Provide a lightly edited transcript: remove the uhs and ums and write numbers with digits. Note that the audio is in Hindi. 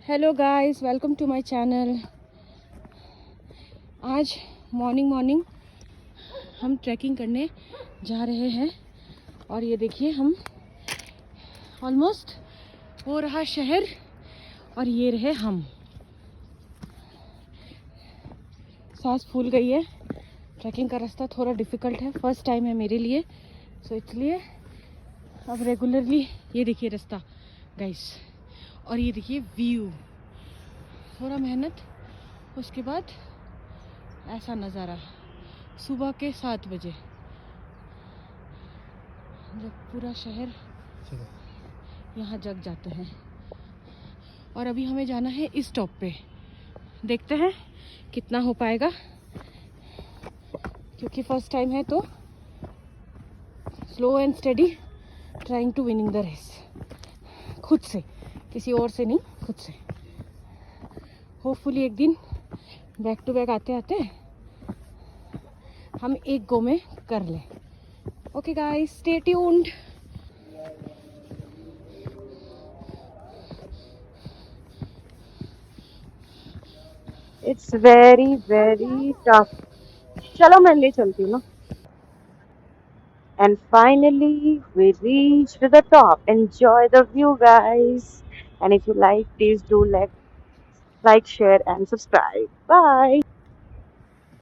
Hello guys, welcome to my channel. आज मॉर्निंग हम ट्रैकिंग करने जा रहे हैं और ये देखिए हम ऑलमोस्ट हो रहा शहर और ये रहे हम। सांस फूल गई है। ट्रैकिंग का रास्ता थोड़ा डिफ़िकल्ट है, फर्स्ट टाइम है मेरे लिए, सो इसलिए अब रेगुलरली ये देखिए रास्ता गाइस, और ये देखिए व्यू। थोड़ा मेहनत, उसके बाद ऐसा नज़ारा सुबह के 7 बजे जब पूरा शहर यहाँ जग जाते हैं। और अभी हमें जाना है इस टॉप पे, देखते हैं कितना हो पाएगा, क्योंकि फर्स्ट टाइम है तो slow and steady trying to winning the race, खुद से, किसी और से नहीं, खुद से। होपफुली एक दिन बैक टू बैक आते आते हम एक गो में कर लें। Okay guys, stay tuned. It's very very tough. चलो मैं ले चलती हूँ ना। And finally, we reached the top. Enjoy the view, guys. And if you like, please do like, share, and subscribe. Bye.